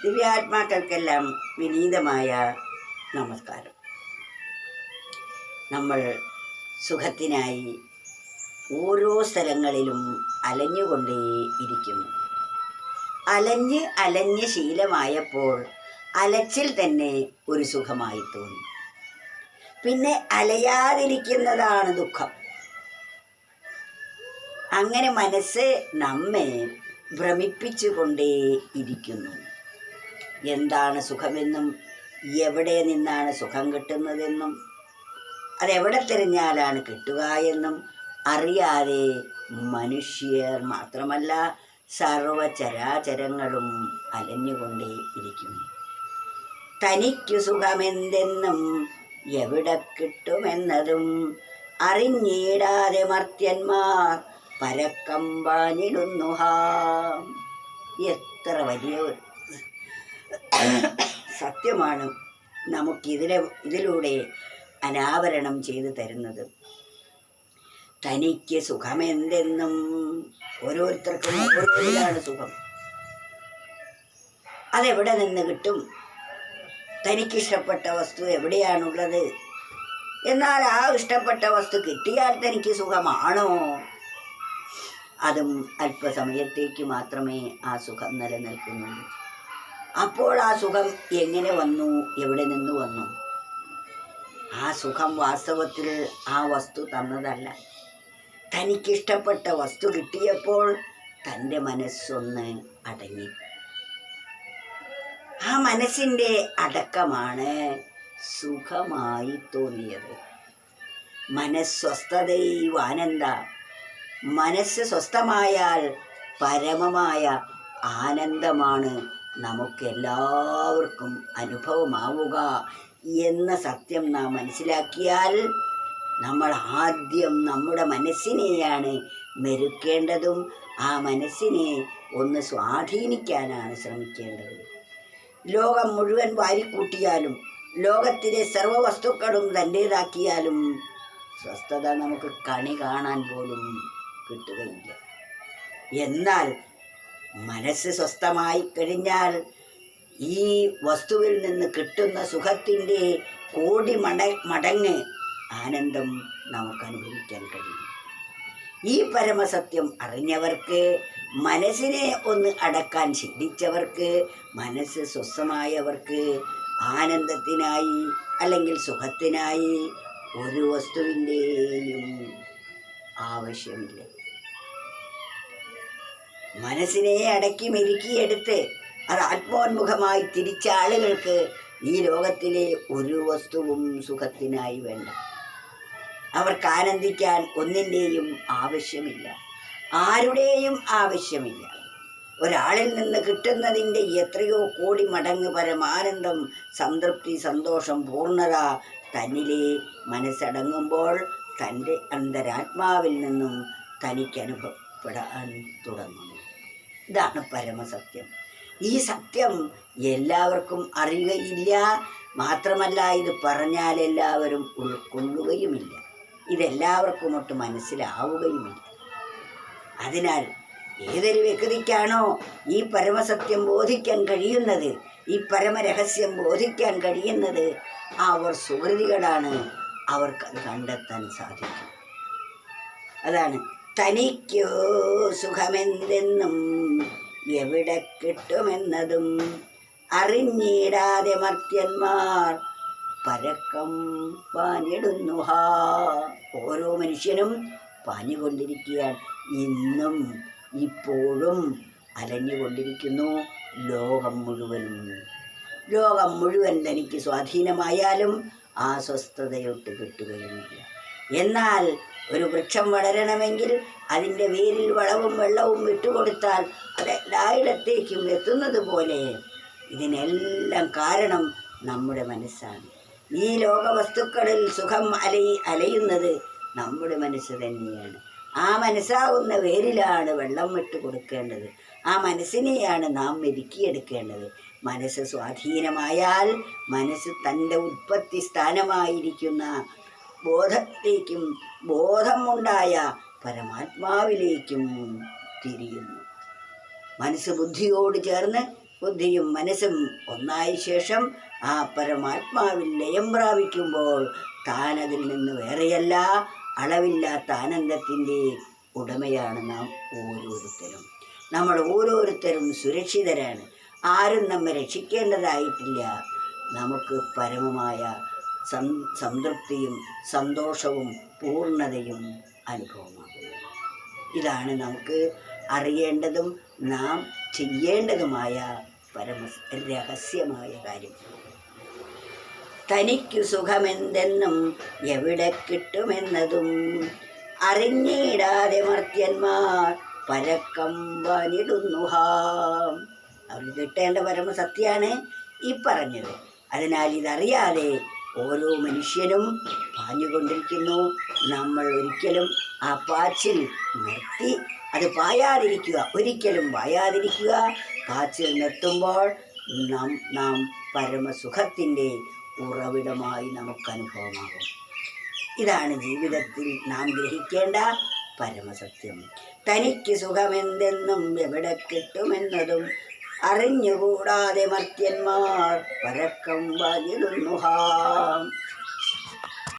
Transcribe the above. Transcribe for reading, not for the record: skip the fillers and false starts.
ദിവ്യാത്മാക്കൾക്കെല്ലാം വിനീതമായ നമസ്കാരം. നമ്മൾ സുഖത്തിനായി ഓരോ സ്ഥലങ്ങളിലും അലഞ്ഞുകൊണ്ടേയിരിക്കുന്നു. അലഞ്ഞ് ശീലമായപ്പോൾ അലച്ചിൽ തന്നെ ഒരു സുഖമായി തോന്നി. പിന്നെ അലയാതിരിക്കുന്നതാണ് ദുഃഖം. അങ്ങനെ മനസ്സ് നമ്മെ ഭ്രമിപ്പിച്ചുകൊണ്ടേയിരിക്കുന്നു. എന്താണ് സുഖമെന്നും എവിടെ നിന്നാണ് സുഖം കിട്ടുന്നതെന്നും അതെവിടെ തിരഞ്ഞാലാണ് കിട്ടുക എന്നും അറിയാതെ മനുഷ്യർ മാത്രമല്ല സർവചരാചരങ്ങളും അലഞ്ഞുകൊണ്ടേയിരിക്കുന്നു. തനിക്കു സുഖമെന്തെന്നും എവിടെ കിട്ടുമെന്നതും അറിഞ്ഞിടാതെ മർത്യന്മാർ പരക്കം പാഞ്ഞിടുന്നു. എത്ര വലിയ സത്യമാണ് ഇതിലൂടെ അനാവരണം ചെയ്തു തരുന്നത്. തനിക്ക് സുഖമെന്തെന്നും, ഓരോരുത്തർക്കും ഓരോരിലാണ് സുഖം. അതെവിടെ നിന്ന് കിട്ടും? തനിക്കിഷ്ടപ്പെട്ട വസ്തു എവിടെയാണുള്ളത്? എന്നാൽ ആ ഇഷ്ടപ്പെട്ട വസ്തു കിട്ടിയാൽ തനിക്ക് സുഖമാണോ? അതും അല്പസമയത്തേക്ക് മാത്രമേ ആ സുഖം നിലനിൽക്കുന്നുള്ളൂ. അപ്പോൾ ആ സുഖം എങ്ങനെ വന്നു? എവിടെ നിന്ന് വന്നു? ആ സുഖം വാസ്തവത്തിൽ ആ വസ്തു തന്നതല്ല. തനിക്കിഷ്ടപ്പെട്ട വസ്തു കിട്ടിയപ്പോൾ തൻ്റെ മനസ്സൊന്ന് അടങ്ങി. ആ മനസ്സിൻ്റെ അടക്കമാണ് സുഖമായി തോന്നിയത്. മനസ്വസ്ഥതൈവാനന്ദ. മനസ്സ് സ്വസ്ഥമായാൽ പരമമായ ആനന്ദമാണ് നമുക്കെല്ലാവർക്കും അനുഭവമാവുക എന്ന സത്യം നാം മനസ്സിലാക്കിയാൽ നമ്മൾ ആദ്യം നമ്മുടെ മനസ്സിനെയാണ് മെരുക്കേണ്ടതും ആ മനസ്സിനെ ഒന്ന് സ്വാധീനിക്കാനാണ് ശ്രമിക്കേണ്ടത്. ലോകം മുഴുവൻ വാരിക്കൂട്ടിയാലും ലോകത്തിലെ സർവ്വ വസ്തുക്കളും തൻ്റേതാക്കിയാലും സ്വസ്ഥത നമുക്ക് കണി കാണാൻ പോലും കിട്ടുകയില്ല. എന്നാൽ മനസ്സ് സ്വസ്ഥമായി കഴിഞ്ഞാൽ ഈ വസ്തുവിൽ നിന്ന് കിട്ടുന്ന സുഖത്തിൻ്റെ കോടി മടങ്ങ് ആനന്ദം നമുക്ക് അനുഭവിക്കാൻ കഴിയും. ഈ പരമസത്യം അറിഞ്ഞവർക്ക്, മനസ്സിനെ ഒന്ന് അടക്കാൻ ശീലിച്ചവർക്ക്, മനസ്സ് സ്വസ്ഥമായവർക്ക് ആനന്ദത്തിനായി അല്ലെങ്കിൽ സുഖത്തിനായി ഒരു വസ്തുവിൻ്റെയും ആവശ്യമില്ല. മനസ്സിനെ അടക്കി മെരുക്കിയെടുത്ത് അത് ആത്മോന്മുഖമായി തിരിച്ച ആളുകൾക്ക് ഈ ലോകത്തിലെ ഒരു വസ്തുവും സുഖത്തിനായി വേണ്ട. അവർക്ക് ആനന്ദിക്കാൻ ഒന്നിൻ്റെയും ആവശ്യമില്ല, ആരുടെയും ആവശ്യമില്ല. ഒരാളിൽ നിന്ന് കിട്ടുന്നതിൻ്റെ എത്രയോ കോടി മടങ്ങ് പരമാനന്ദം, സംതൃപ്തി, സന്തോഷം, പൂർണ്ണത തന്നിലെ മനസ്സടങ്ങുമ്പോൾ തൻ്റെ അന്തരാത്മാവിൽ നിന്നും തനിക്ക് അനുഭവപ്പെടാൻ തുടങ്ങുന്നു. ഇതാണ് പരമസത്യം. ഈ സത്യം എല്ലാവർക്കും അറിയുകയില്ല. മാത്രമല്ല, ഇത് പറഞ്ഞാൽ എല്ലാവരും ഉൾക്കൊള്ളുകയുമില്ല. ഇതെല്ലാവർക്കും ഒട്ട് മനസ്സിലാവുകയുമില്ല. അതിനാൽ ഏതൊരു വ്യക്തിക്കാണോ ഈ പരമസത്യം ബോധിക്കാൻ കഴിയുന്നത്, ഈ പരമരഹസ്യം ബോധിക്കാൻ കഴിയുന്നത്, അവർ സുഹൃതികളാണ്. അവർക്കത് കണ്ടെത്താൻ സാധിക്കും. അതാണ് തനിക്കോ സുഖമെന്തെന്നും എവിടെ കിട്ടുമെന്നതും അറിഞ്ഞിടാതെ മർത്യന്മാർ പരക്കം പാഞ്ഞിടുന്നു. ഓരോ മനുഷ്യനും പാഞ്ഞുകൊണ്ടിരിക്കുകയാണ്. ഇന്നും ഇപ്പോഴും അലഞ്ഞുകൊണ്ടിരിക്കുന്നു ലോകം മുഴുവൻ തനിക്ക് സ്വാധീനമായാലും ആ സ്വസ്ഥതയൊട്ട് കിട്ടുകയുമില്ല. എന്നാൽ ഒരു വൃക്ഷം വളരണമെങ്കിൽ അതിൻ്റെ വേരിൽ വളവും വെള്ളവും വിട്ടുകൊടുത്താൽ അത് എല്ലായിടത്തേക്കും എത്തുന്നത് പോലെ ഇതിനെല്ലാം കാരണം നമ്മുടെ മനസ്സാണ്. ഈ ലോകവസ്തുക്കളിൽ സുഖം അലയുന്നത് നമ്മുടെ മനസ്സ് തന്നെയാണ്. ആ മനസ്സാകുന്ന വേരിലാണ് വെള്ളം വിട്ട് കൊടുക്കേണ്ടത്. ആ മനസ്സിനെയാണ് നാം മെരുക്കിയെടുക്കേണ്ടത്. മനസ്സ് സ്വാധീനമായാൽ മനസ്സ് തൻ്റെ ഉൽപ്പത്തി സ്ഥാനമായിരിക്കുന്ന ബോധത്തിലേക്കും ബോധമുണ്ടായ പരമാത്മാവിലേക്കും തിരിയുന്നു. മനസ്സ് ബുദ്ധിയോട് ചേർന്ന് ബുദ്ധിയും മനസ്സും ഒന്നായ ശേഷം ആ പരമാത്മാവിൽ ലയം പ്രാപിക്കുമ്പോൾ താൻ അതിൽ നിന്ന് വേറെയല്ല, അളവില്ലാത്ത ആനന്ദത്തിൻ്റെ ഉടമയാണ് നാം ഓരോരുത്തരും. നമ്മൾ ഓരോരുത്തരും സുരക്ഷിതരാണ്. ആരും നമ്മെ രക്ഷിക്കേണ്ടതായിട്ടില്ല. നമുക്ക് പരമമായ സംതൃപ്തിയും സന്തോഷവും പൂർണ്ണതയും അനുഭവമാകുന്നു. ഇതാണ് നമുക്ക് അറിയേണ്ടതും നാം ചെയ്യേണ്ടതുമായ രഹസ്യമായ കാര്യം. തനിക്കു സുഖമെന്തെന്നും എവിടെ കിട്ടുമെന്നതും അറിഞ്ഞിടാതെ മർത്യന്മാർ പരക്കം വാനിടുന്നുഹാം. അവർ കിട്ടേണ്ട പരമസത്യാണ് ഈ പറഞ്ഞത്. അതിനാൽ ഇതറിയാതെ ഓരോ മനുഷ്യനും പാഞ്ഞുകൊണ്ടിരിക്കുന്നു. നമ്മൾ ഒരിക്കലും ആ പാച്ചിൽ നിർത്തി അത് പായാതിരിക്കുക, ഒരിക്കലും പായാതിരിക്കുക. പാച്ചിൽ നിർത്തുമ്പോൾ നാം പരമസുഖത്തിൻ്റെ ഉറവിടമായി നമുക്ക് അനുഭവമാകും. ഇതാണ് ജീവിതത്തിൽ നാം ഗ്രഹിക്കേണ്ട പരമസത്യം. തനിക്ക് സുഖമെന്തെന്നും എവിടെ കിട്ടുമെന്നതും അറിഞ്ഞുകൂടാതെ മർത്യന്മാർ പരക്കം വാങ്ങിടുന്നുഹാം.